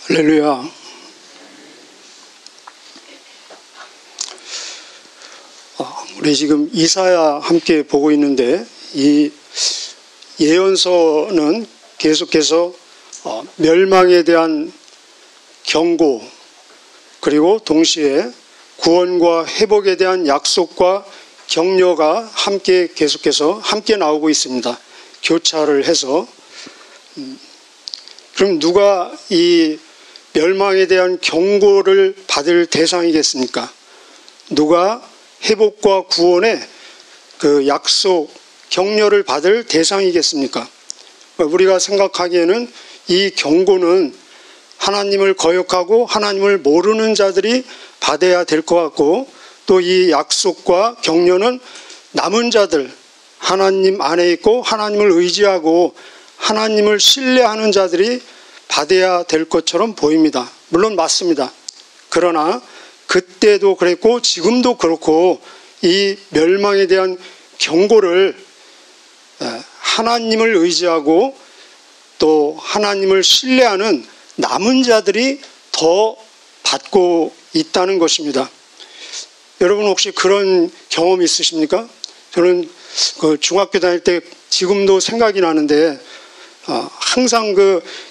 할렐루야. 우리 지금 이사야 함께 보고 있는데, 이 예언서는 계속해서 멸망에 대한 경고, 그리고 동시에 구원과 회복에 대한 약속과 격려가 함께 계속해서 함께 나오고 있습니다. 교차를 해서. 그럼 누가 이 멸망에 대한 경고를 받을 대상이겠습니까? 누가 회복과 구원의 그 약속, 격려를 받을 대상이겠습니까? 우리가 생각하기에는 이 경고는 하나님을 거역하고 하나님을 모르는 자들이 받아야 될 것 같고, 또 이 약속과 격려는 남은 자들, 하나님 안에 있고 하나님을 의지하고 하나님을 신뢰하는 자들이 받아야 될 것처럼 보입니다. 물론 맞습니다. 그러나 그때도 그랬고 지금도 그렇고, 이 멸망에 대한 경고를 하나님을 의지하고 또 하나님을 신뢰하는 남은 자들이 더 받고 있다는 것입니다. 여러분 혹시 그런 경험 있으십니까? 저는 중학교 다닐 때 지금도 생각이 나는데, 항상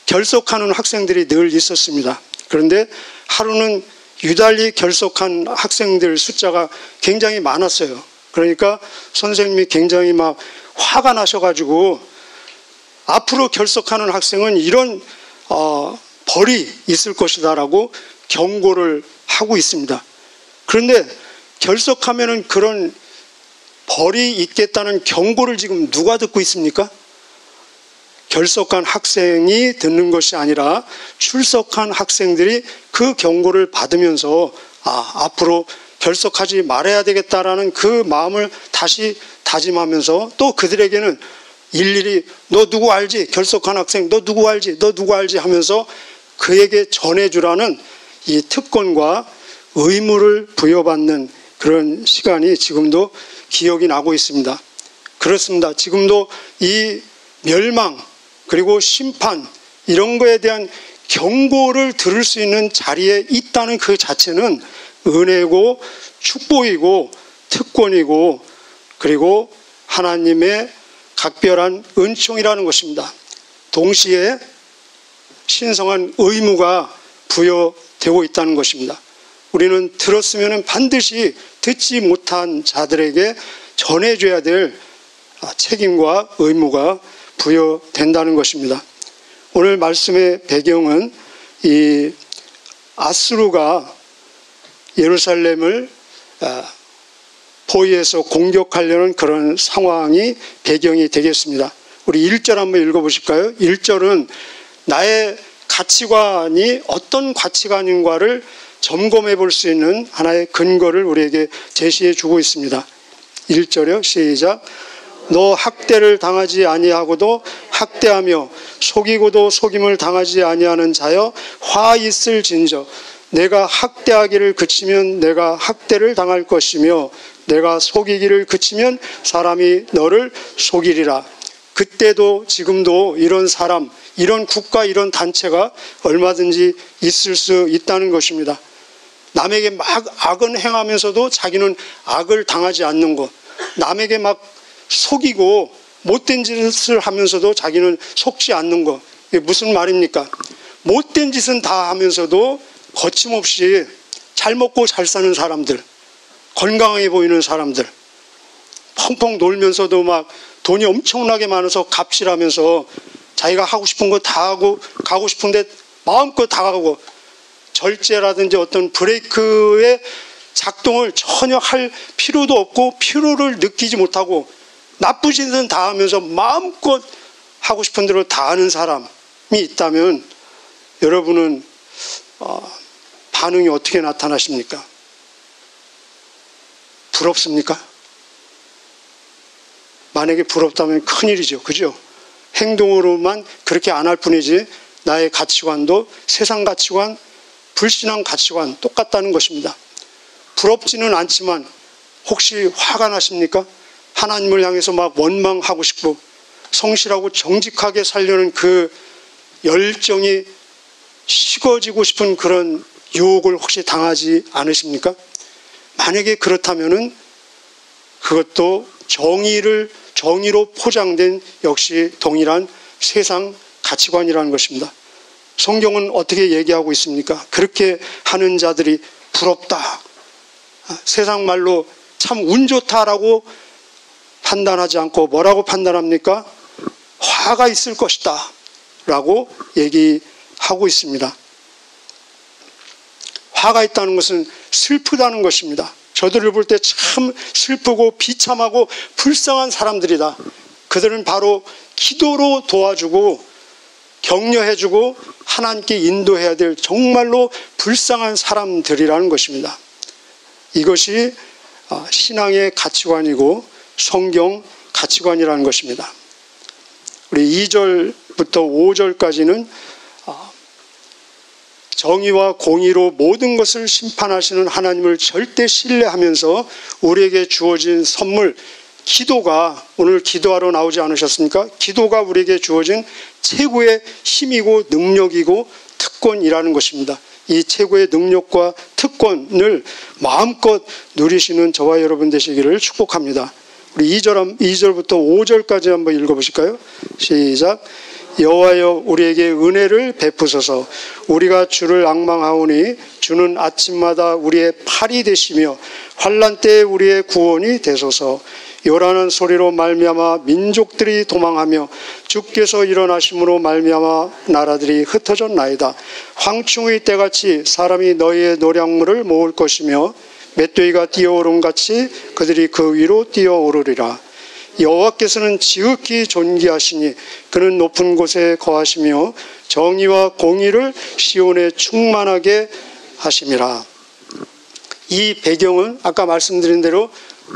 결석하는 학생들이 늘 있었습니다. 그런데 하루는 유달리 결석한 학생들 숫자가 굉장히 많았어요. 그러니까 선생님이 굉장히 막 화가 나셔가지고, 앞으로 결석하는 학생은 이런 벌이 있을 것이다라고 경고를 하고 있습니다. 그런데 결석하면은 그런 벌이 있겠다는 경고를 지금 누가 듣고 있습니까? 결석한 학생이 듣는 것이 아니라 출석한 학생들이 그 경고를 받으면서 앞으로 결석하지 말아야 되겠다라는 그 마음을 다시 다짐하면서, 또 그들에게는 일일이 너 누구 알지? 결석한 학생 너 누구 알지? 너 누구 알지? 하면서 그에게 전해주라는 이 특권과 의무를 부여받는 그런 시간이 지금도 기억이 나고 있습니다. 그렇습니다. 지금도 이 멸망 그리고 심판, 이런 거에 대한 경고를 들을 수 있는 자리에 있다는 그 자체는 은혜고 축복이고 특권이고, 그리고 하나님의 각별한 은총이라는 것입니다. 동시에 신성한 의무가 부여되고 있다는 것입니다. 우리는 들었으면 반드시 듣지 못한 자들에게 전해줘야 될 책임과 의무가 부여된다는 것입니다. 오늘 말씀의 배경은 이 아수르가 예루살렘을 포위해서 공격하려는 그런 상황이 배경이 되겠습니다. 우리 1절 한번 읽어보실까요? 1절은 나의 가치관이 어떤 가치관인가를 점검해 볼 수 있는 하나의 근거를 우리에게 제시해 주고 있습니다. 1절이요. 시작. 너 학대를 당하지 아니하고도 학대하며 속이고도 속임을 당하지 아니하는 자여 화 있을 진저. 내가 학대하기를 그치면 내가 학대를 당할 것이며 내가 속이기를 그치면 사람이 너를 속이리라. 그때도 지금도 이런 사람, 이런 국가, 이런 단체가 얼마든지 있을 수 있다는 것입니다. 남에게 막 악은 행하면서도 자기는 악을 당하지 않는 것, 남에게 막 속이고 못된 짓을 하면서도 자기는 속지 않는 것. 이게 무슨 말입니까? 못된 짓은 다 하면서도 거침없이 잘 먹고 잘 사는 사람들, 건강해 보이는 사람들, 펑펑 놀면서도 막 돈이 엄청나게 많아서 갑질하면서 자기가 하고 싶은 거 다 하고, 가고 싶은데 마음껏 다 가고, 절제라든지 어떤 브레이크의 작동을 전혀 할 필요도 없고 피로를 느끼지 못하고 나쁘신 짓은 다 하면서 마음껏 하고 싶은 대로 다 하는 사람이 있다면, 여러분은 반응이 어떻게 나타나십니까? 부럽습니까? 만약에 부럽다면 큰일이죠. 그죠? 행동으로만 그렇게 안 할 뿐이지 나의 가치관도 세상 가치관, 불신앙 가치관 똑같다는 것입니다. 부럽지는 않지만 혹시 화가 나십니까? 하나님을 향해서 막 원망하고 싶고 성실하고 정직하게 살려는 그 열정이 식어지고 싶은 그런 유혹을 혹시 당하지 않으십니까? 만약에 그렇다면은 그것도 정의로 포장된 역시 동일한 세상 가치관이라는 것입니다. 성경은 어떻게 얘기하고 있습니까? 그렇게 하는 자들이 부럽다. 세상 말로 참 운 좋다라고 판단하지 않고 뭐라고 판단합니까? 화가 있을 것이다 라고 얘기하고 있습니다. 화가 있다는 것은 슬프다는 것입니다. 저들을 볼 때 참 슬프고 비참하고 불쌍한 사람들이다. 그들은 바로 기도로 도와주고 격려해주고 하나님께 인도해야 될 정말로 불쌍한 사람들이라는 것입니다. 이것이 신앙의 가치관이고 성경 가치관이라는 것입니다. 우리 2절부터 5절까지는 정의와 공의로 모든 것을 심판하시는 하나님을 절대 신뢰하면서 우리에게 주어진 선물, 기도가, 오늘 기도하러 나오지 않으셨습니까? 기도가 우리에게 주어진 최고의 힘이고 능력이고 특권이라는 것입니다. 이 최고의 능력과 특권을 마음껏 누리시는 저와 여러분 되시기를 축복합니다. 우리 2절부터 5절까지 한번 읽어보실까요? 시작. 여호와여 우리에게 은혜를 베푸소서. 우리가 주를 앙망하오니 주는 아침마다 우리의 팔이 되시며 환난 때에 우리의 구원이 되소서. 요란한 소리로 말미암아 민족들이 도망하며 주께서 일어나심으로 말미암아 나라들이 흩어졌나이다. 황충의 때같이 사람이 너희의 노량물을 모을 것이며 맷돼지가 뛰어오름같이 그들이 그 위로 뛰어오르리라. 여호와께서는 지극히 존귀하시니 그는 높은 곳에 거하시며 정의와 공의를 시온에 충만하게 하심이라. 이 배경은 아까 말씀드린 대로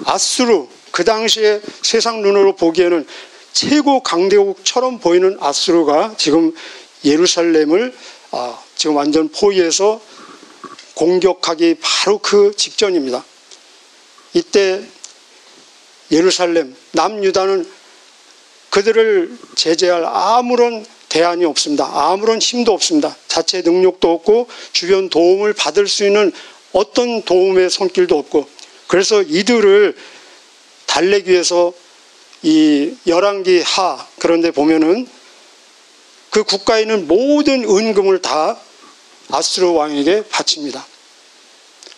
아수르, 그 당시에 세상 눈으로 보기에는 최고 강대국처럼 보이는 아수르가 지금 예루살렘을 지금 완전 포위해서 공격하기 바로 그 직전입니다. 이때 예루살렘, 남유다는 그들을 제재할 아무런 대안이 없습니다. 아무런 힘도 없습니다. 자체 능력도 없고 주변 도움을 받을 수 있는 어떤 도움의 손길도 없고, 그래서 이들을 달래기 위해서 이 열왕기 하, 그런데 보면은 그 국가에 있는 모든 은금을 다 아수르 왕에게 바칩니다.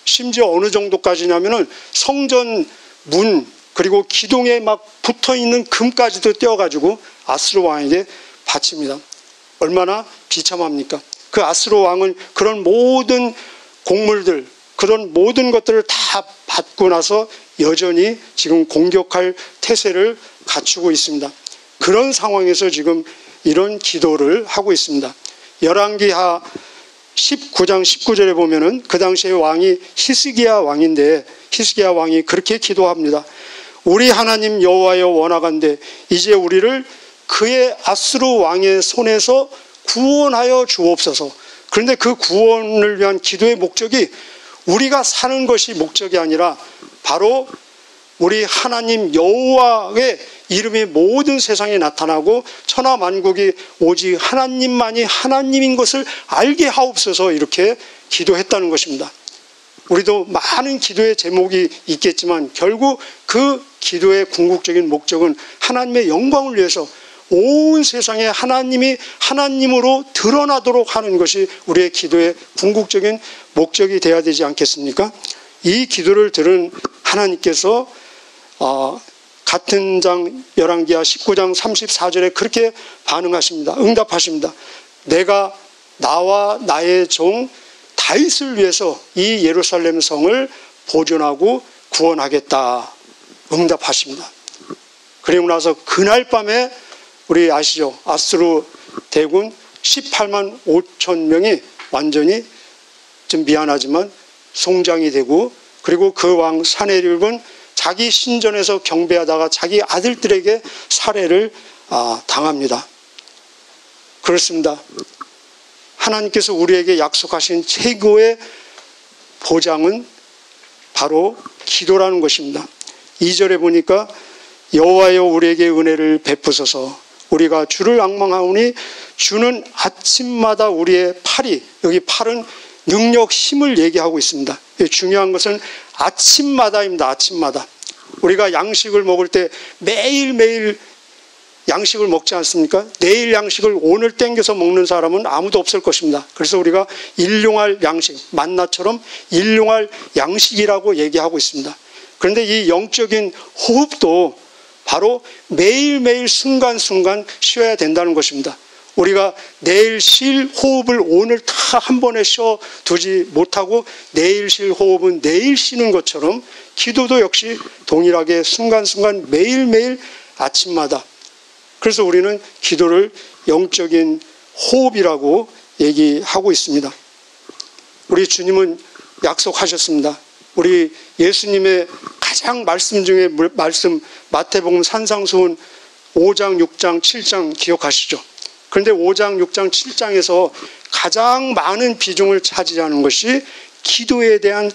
심지어 어느 정도까지냐면은 성전 문 그리고 기둥에 막 붙어있는 금까지도 떼어가지고 아수르 왕에게 바칩니다. 얼마나 비참합니까? 그 아수르 왕은 그런 모든 곡물들, 그런 모든 것들을 다 받고 나서 여전히 지금 공격할 태세를 갖추고 있습니다. 그런 상황에서 지금 이런 기도를 하고 있습니다. 열왕기하 19장 19절에 보면은 그 당시에 왕이 히스기야 왕인데, 히스기야 왕이 그렇게 기도합니다. 우리 하나님 여호와여 원하건대 이제 우리를 그의 아수르 왕의 손에서 구원하여 주옵소서. 그런데 그 구원을 위한 기도의 목적이 우리가 사는 것이 목적이 아니라 바로 우리 하나님 여호와의 이름이 모든 세상에 나타나고 천하 만국이 오직 하나님만이 하나님인 것을 알게 하옵소서, 이렇게 기도했다는 것입니다. 우리도 많은 기도의 제목이 있겠지만 결국 그 기도의 궁극적인 목적은 하나님의 영광을 위해서 온 세상에 하나님이 하나님으로 드러나도록 하는 것이 우리의 기도의 궁극적인 목적이 되어야 되지 않겠습니까? 이 기도를 들은 하나님께서 같은 장 열왕기하 19장 34절에 그렇게 반응하십니다. 응답하십니다. 내가 나와 나의 종 다윗을 위해서 이 예루살렘 성을 보존하고 구원하겠다. 응답하십니다. 그리고 나서 그날 밤에 우리 아시죠? 아수르 대군 18만 5천 명이 완전히 좀 미안하지만 송장이 되고, 그리고 그 왕 사네립은 자기 신전에서 경배하다가 자기 아들들에게 살해를 당합니다. 그렇습니다. 하나님께서 우리에게 약속하신 최고의 보장은 바로 기도라는 것입니다. 2절에 보니까 여호와여 우리에게 은혜를 베푸소서. 우리가 주를 앙망하오니 주는 아침마다 우리의 팔이, 여기 팔은 능력, 힘을 얘기하고 있습니다. 중요한 것은 아침마다입니다. 아침마다. 우리가 양식을 먹을 때 매일매일 양식을 먹지 않습니까? 내일 양식을 오늘 땡겨서 먹는 사람은 아무도 없을 것입니다. 그래서 우리가 일용할 양식, 만나처럼 일용할 양식이라고 얘기하고 있습니다. 그런데 이 영적인 호흡도 바로 매일매일 순간순간 쉬어야 된다는 것입니다. 우리가 내일 쉴 호흡을 오늘 다 한 번에 쉬어두지 못하고 내일 쉴 호흡은 내일 쉬는 것처럼 기도도 역시 동일하게 순간순간 매일매일 아침마다. 그래서 우리는 기도를 영적인 호흡이라고 얘기하고 있습니다. 우리 주님은 약속하셨습니다. 우리 예수님의 가장 말씀 중에 말씀, 마태복음 산상수훈 5장, 6장, 7장 기억하시죠? 그런데 5장, 6장, 7장에서 가장 많은 비중을 차지하는 것이 기도에 대한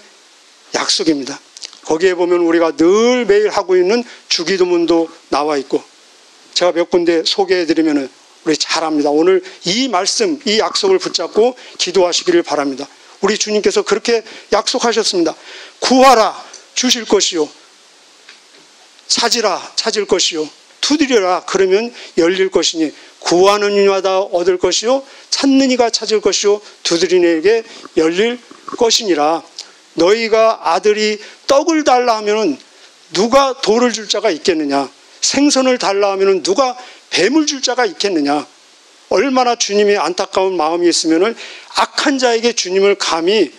약속입니다. 거기에 보면 우리가 늘 매일 하고 있는 주기도문도 나와 있고, 제가 몇 군데 소개해드리면 우리 잘합니다. 오늘 이 말씀, 이 약속을 붙잡고 기도하시기를 바랍니다. 우리 주님께서 그렇게 약속하셨습니다. 구하라, 주실 것이요. 찾으라, 찾을 것이요. 두드려라, 그러면 열릴 것이니 구하는 이마다 얻을 것이요 찾는 이가 찾을 것이요 두드리는 이에게 열릴 것이니라. 너희가 아들이 떡을 달라 하면 누가 돌을 줄 자가 있겠느냐? 생선을 달라 하면 누가 뱀을 줄 자가 있겠느냐? 얼마나 주님이 안타까운 마음이 있으면 악한 자에게 주님을 감히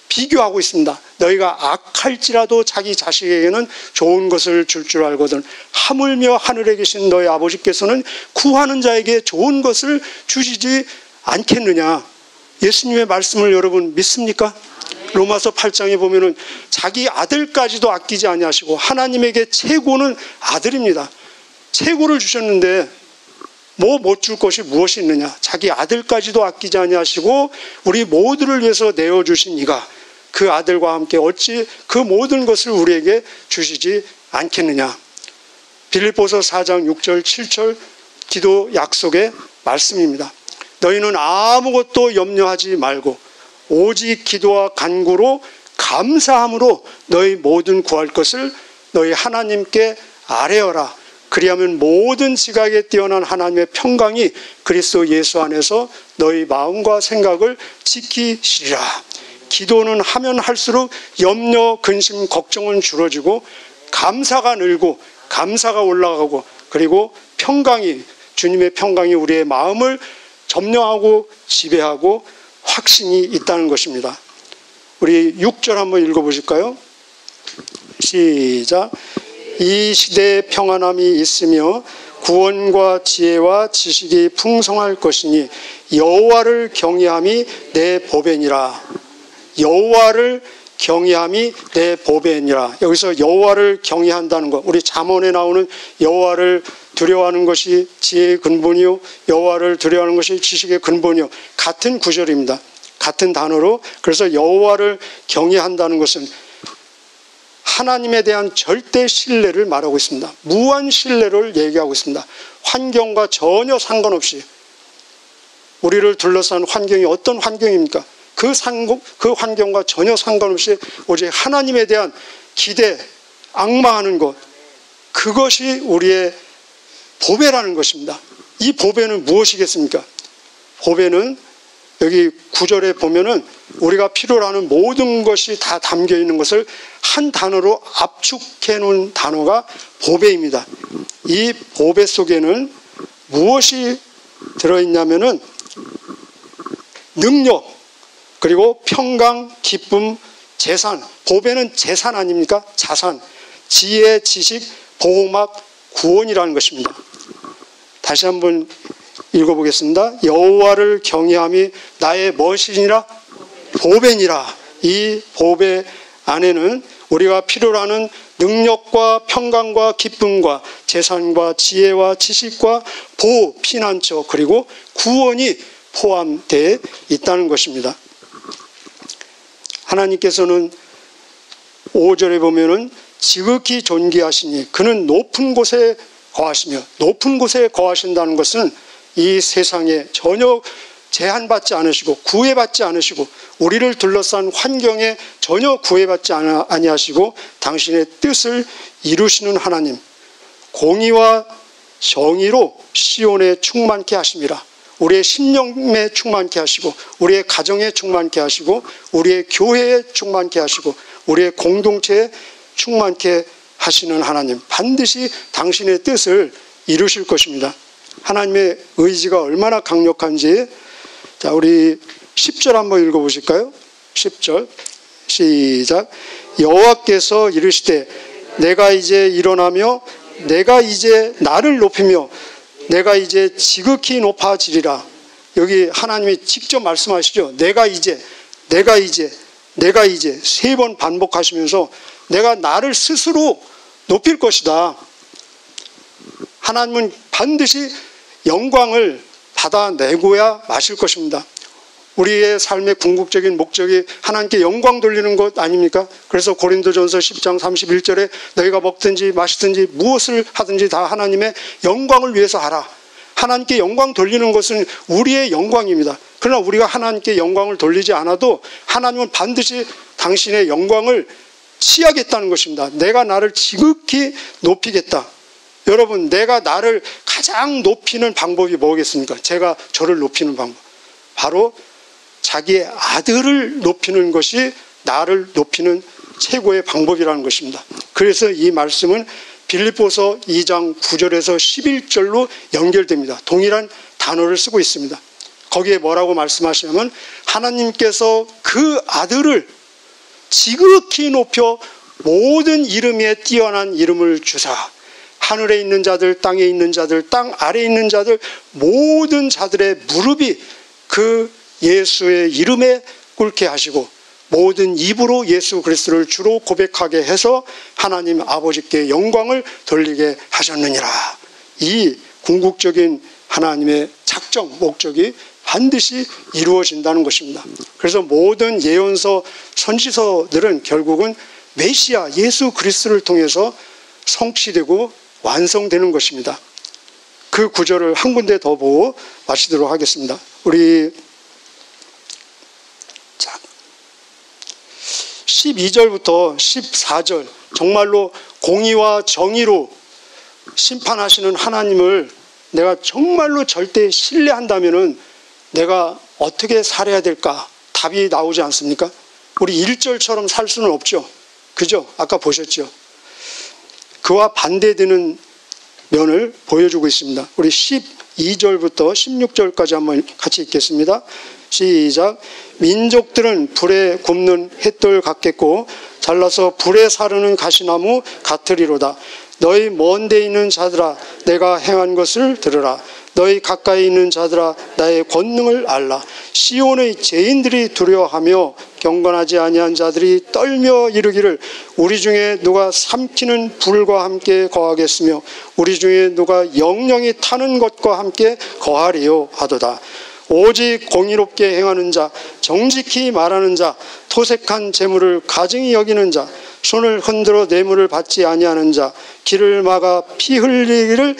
비교하고 있습니다. 너희가 악할지라도 자기 자식에게는 좋은 것을 줄 줄 알거든 하물며 하늘에 계신 너희 아버지께서는 구하는 자에게 좋은 것을 주시지 않겠느냐? 예수님의 말씀을 여러분 믿습니까? 로마서 8장에 보면은 자기 아들까지도 아끼지 아니하시고, 하나님에게 최고는 아들입니다. 최고를 주셨는데 뭐 못 줄 것이 무엇이 있느냐? 자기 아들까지도 아끼지 아니하시고 우리 모두를 위해서 내어주신 이가 그 아들과 함께 어찌 그 모든 것을 우리에게 주시지 않겠느냐? 빌립보서 4장 6절 7절 기도 약속의 말씀입니다. 너희는 아무것도 염려하지 말고 오직 기도와 간구로 감사함으로 너희 모든 구할 것을 너희 하나님께 아뢰어라. 그리하면 모든 지각에 뛰어난 하나님의 평강이 그리스도 예수 안에서 너희 마음과 생각을 지키시리라. 기도는 하면 할수록 염려, 근심, 걱정은 줄어지고 감사가 늘고 감사가 올라가고, 그리고 평강이, 주님의 평강이 우리의 마음을 점령하고 지배하고 확신이 있다는 것입니다. 우리 6절 한번 읽어보실까요? 시작. 이 시대에 평안함이 있으며 구원과 지혜와 지식이 풍성할 것이니 여호와를 경외함이 내 보배니라. 여호와를 경외함이 내 보배니라. 여기서 여호와를 경외한다는 것, 우리 잠언에 나오는 여호와를 두려워하는 것이 지혜의 근본이요 여호와를 두려워하는 것이 지식의 근본이요, 같은 구절입니다. 같은 단어로. 그래서 여호와를 경외한다는 것은 하나님에 대한 절대 신뢰를 말하고 있습니다. 무한 신뢰를 얘기하고 있습니다. 환경과 전혀 상관없이, 우리를 둘러싼 환경이 어떤 환경입니까? 그 환경과 전혀 상관없이 오직 하나님에 대한 기대, 앙망하는 것, 그것이 우리의 보배라는 것입니다. 이 보배는 무엇이겠습니까? 보배는 여기 9절에 보면은 우리가 필요로 하는 모든 것이 다 담겨 있는 것을 한 단어로 압축해 놓은 단어가 보배입니다. 이 보배 속에는 무엇이 들어있냐면은 능력, 그리고 평강, 기쁨, 재산. 보배는 재산 아닙니까? 자산. 지혜, 지식, 보호막, 구원이라는 것입니다. 다시 한번 읽어보겠습니다. 여호와를 경외함이 나의 무엇이니라? 보배니라. 이 보배 안에는 우리가 필요로 하는 능력과 평강과 기쁨과 재산과 지혜와 지식과 보호, 피난처, 그리고 구원이 포함되어 있다는 것입니다. 하나님께서는 5절에 보면은 지극히 존귀하시니 그는 높은 곳에 거하시며, 높은 곳에 거하신다는 것은 이 세상에 전혀 제한받지 않으시고 구애받지 않으시고 우리를 둘러싼 환경에 전혀 구애받지 아니하시고 당신의 뜻을 이루시는 하나님, 공의와 정의로 시온에 충만케 하심이라. 우리의 심령에 충만케 하시고 우리의 가정에 충만케 하시고 우리의 교회에 충만케 하시고 우리의 공동체에 충만케 하시는 하나님, 반드시 당신의 뜻을 이루실 것입니다. 하나님의 의지가 얼마나 강력한지, 자, 우리 10절 한번 읽어보실까요? 10절 시작. 여호와께서 이르시되 내가 이제 일어나며 내가 이제 나를 높이며 내가 이제 지극히 높아지리라. 여기 하나님이 직접 말씀하시죠. 내가 이제 세 번 반복하시면서 내가 나를 스스로 높일 것이다. 하나님은 반드시 영광을 받아내고야 마실 것입니다. 우리의 삶의 궁극적인 목적이 하나님께 영광 돌리는 것 아닙니까? 그래서 고린도전서 10장 31절에 너희가 먹든지 마시든지 무엇을 하든지 다 하나님의 영광을 위해서 하라. 하나님께 영광 돌리는 것은 우리의 영광입니다. 그러나 우리가 하나님께 영광을 돌리지 않아도 하나님은 반드시 당신의 영광을 취하겠다는 것입니다. 내가 나를 지극히 높이겠다. 여러분, 내가 나를 가장 높이는 방법이 뭐겠습니까? 제가 저를 높이는 방법, 바로 자기의 아들을 높이는 것이 나를 높이는 최고의 방법이라는 것입니다. 그래서 이 말씀은 빌립보서 2장 9절에서 11절로 연결됩니다. 동일한 단어를 쓰고 있습니다. 거기에 뭐라고 말씀하시냐면 하나님께서 그 아들을 지극히 높여 모든 이름에 뛰어난 이름을 주사 하늘에 있는 자들, 땅에 있는 자들, 땅 아래에 있는 자들, 모든 자들의 무릎이 그 예수의 이름에 꿇게 하시고 모든 입으로 예수 그리스도를 주로 고백하게 해서 하나님 아버지께 영광을 돌리게 하셨느니라. 이 궁극적인 하나님의 작정, 목적이 반드시 이루어진다는 것입니다. 그래서 모든 예언서, 선지서들은 결국은 메시아 예수 그리스도를 통해서 성취되고 완성되는 것입니다. 그 구절을 한 군데 더 보고 마치도록 하겠습니다. 우리 12절부터 14절, 정말로 공의와 정의로 심판하시는 하나님을 내가 정말로 절대 신뢰한다면은 내가 어떻게 살아야 될까? 답이 나오지 않습니까? 우리 1절처럼 살 수는 없죠. 그죠? 아까 보셨죠? 그와 반대되는 면을 보여주고 있습니다. 우리 12절부터 16절까지 한번 같이 읽겠습니다. 시작. 민족들은 불에 굽는 햇돌 같겠고 잘라서 불에 사르는 가시나무 같으리로다. 너희 먼 데 있는 자들아 내가 행한 것을 들으라. 너희 가까이 있는 자들아 나의 권능을 알라. 시온의 죄인들이 두려워하며 경건하지 아니한 자들이 떨며 이르기를 우리 중에 누가 삼키는 불과 함께 거하겠으며 우리 중에 누가 영영이 타는 것과 함께 거하리요 하도다. 오직 공의롭게 행하는 자, 정직히 말하는 자, 토색한 재물을 가증히 여기는 자, 손을 흔들어 뇌물을 받지 아니하는 자, 길을 막아 피 흘리기를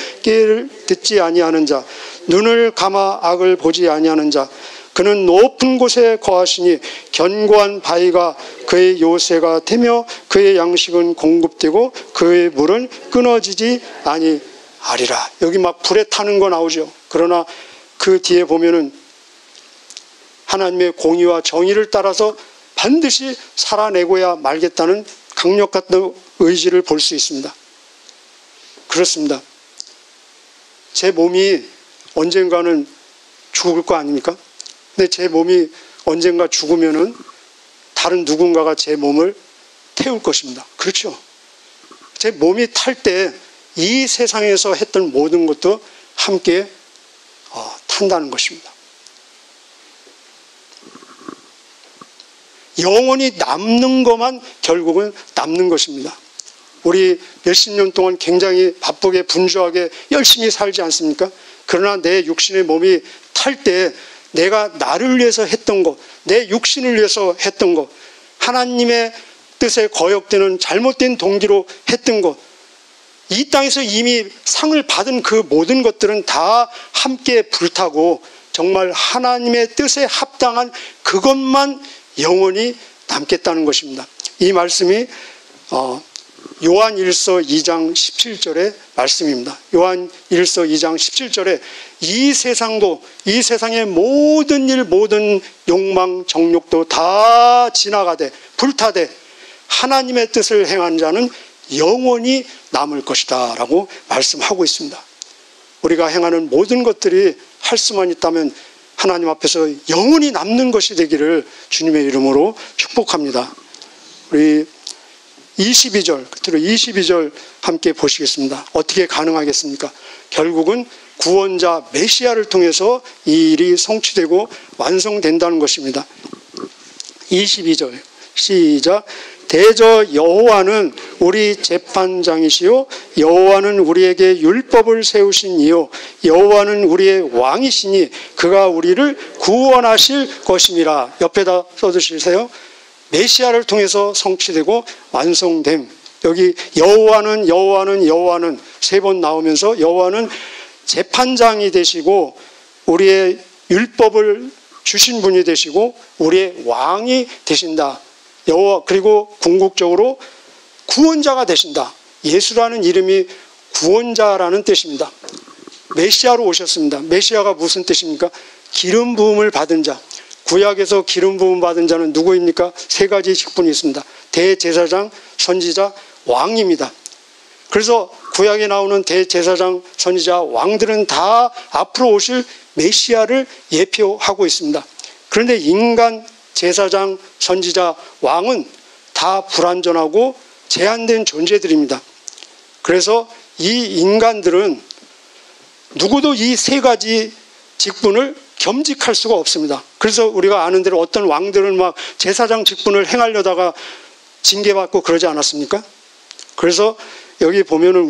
듣지 아니하는 자, 눈을 감아 악을 보지 아니하는 자, 그는 높은 곳에 거하시니 견고한 바위가 그의 요새가 되며 그의 양식은 공급되고 그의 물은 끊어지지 아니하리라. 여기 막 불에 타는 거 나오죠. 그러나 그 뒤에 보면은 하나님의 공의와 정의를 따라서 반드시 살아내고야 말겠다는 강력한 의지를 볼 수 있습니다. 그렇습니다. 제 몸이 언젠가는 죽을 거 아닙니까? 근데 제 몸이 언젠가 죽으면은 다른 누군가가 제 몸을 태울 것입니다. 그렇죠? 제 몸이 탈 때 이 세상에서 했던 모든 것도 함께 탄다는 것입니다. 영원히 남는 것만 결국은 남는 것입니다. 우리 몇십 년 동안 굉장히 바쁘게 분주하게 열심히 살지 않습니까? 그러나 내 육신의 몸이 탈 때 내가 나를 위해서 했던 것, 내 육신을 위해서 했던 것, 하나님의 뜻에 거역되는 잘못된 동기로 했던 것, 이 땅에서 이미 상을 받은 그 모든 것들은 다 함께 불타고 정말 하나님의 뜻에 합당한 그것만 영원히 남겠다는 것입니다. 이 말씀이 요한일서 2장 17절의 말씀입니다. 요한일서 2장 17절에 이 세상도, 이 세상의 모든 일, 모든 욕망, 정욕도 다 지나가되 불타되 하나님의 뜻을 행한 자는 영원히 남을 것이다 라고 말씀하고 있습니다. 우리가 행하는 모든 것들이 할 수만 있다면 하나님 앞에서 영원히 남는 것이 되기를 주님의 이름으로 축복합니다. 우리 22절, 끝으로 22절 함께 보시겠습니다. 어떻게 가능하겠습니까? 결국은 구원자 메시아를 통해서 이 일이 성취되고 완성된다는 것입니다. 22절 시작. 대저 여호와는 우리 재판장이시요 여호와는 우리에게 율법을 세우신 이요 여호와는 우리의 왕이시니 그가 우리를 구원하실 것임이라. 옆에다 써두시세요. 메시아를 통해서 성취되고 완성됨. 여기 여호와는 세 번 나오면서 여호와는 재판장이 되시고 우리의 율법을 주신 분이 되시고 우리의 왕이 되신다. 여호와, 그리고 궁극적으로 구원자가 되신다. 예수라는 이름이 구원자라는 뜻입니다. 메시아로 오셨습니다. 메시아가 무슨 뜻입니까? 기름 부음을 받은 자. 구약에서 기름 부음 받은 자는 누구입니까? 세 가지 직분이 있습니다. 대제사장, 선지자, 왕입니다. 그래서 구약에 나오는 대제사장, 선지자, 왕들은 다 앞으로 오실 메시아를 예표하고 있습니다. 그런데 인간 제사장, 선지자, 왕은 다 불완전하고 제한된 존재들입니다. 그래서 이 인간들은 누구도 이 세 가지 직분을 겸직할 수가 없습니다. 그래서 우리가 아는 대로 어떤 왕들은 막 제사장 직분을 행하려다가 징계받고 그러지 않았습니까? 그래서 여기 보면은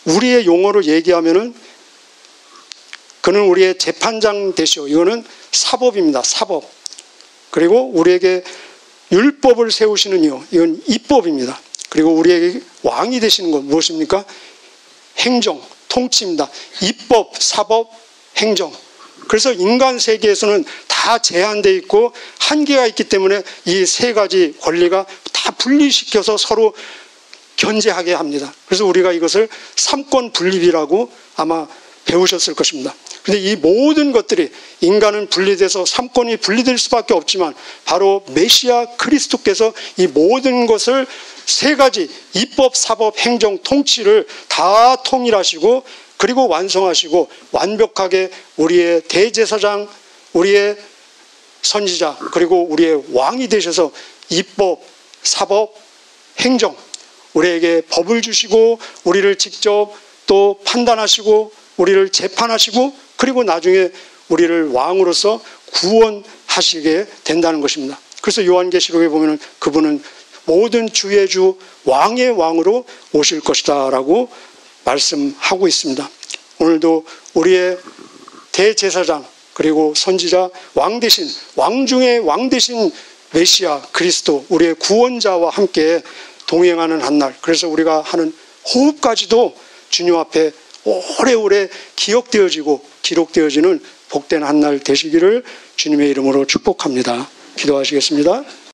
우리의 용어로 얘기하면은 그는 우리의 재판장 되시오. 이거는 사법입니다. 사법. 그리고 우리에게 율법을 세우시는 이요. 이건 입법입니다. 그리고 우리에게 왕이 되시는 건 무엇입니까? 행정, 통치입니다. 입법, 사법, 행정. 그래서 인간 세계에서는 다 제한되어 있고 한계가 있기 때문에 이 세 가지 권리가 다 분리시켜서 서로 견제하게 합니다. 그래서 우리가 이것을 삼권 분립이라고 아마 배우셨을 것입니다. 그런데 이 모든 것들이 인간은 분리돼서 삼권이 분리될 수밖에 없지만 바로 메시아 그리스도께서 이 모든 것을 세 가지 입법, 사법, 행정, 통치를 다 통일하시고 그리고 완성하시고 완벽하게 우리의 대제사장, 우리의 선지자, 그리고 우리의 왕이 되셔서 입법, 사법, 행정, 우리에게 법을 주시고 우리를 직접 또 판단하시고 우리를 재판하시고 그리고 나중에 우리를 왕으로서 구원하시게 된다는 것입니다. 그래서 요한계시록에 보면 그분은 모든 주의 주 왕의 왕으로 오실 것이다 라고 말씀하고 있습니다. 오늘도 우리의 대제사장 그리고 선지자, 왕 대신, 왕 중에 왕 대신 메시아 그리스도, 우리의 구원자와 함께 동행하는 한날, 그래서 우리가 하는 호흡까지도 주님 앞에 오래오래 기억되어지고 기록되어지는 복된 한날 되시기를 주님의 이름으로 축복합니다. 기도하시겠습니다.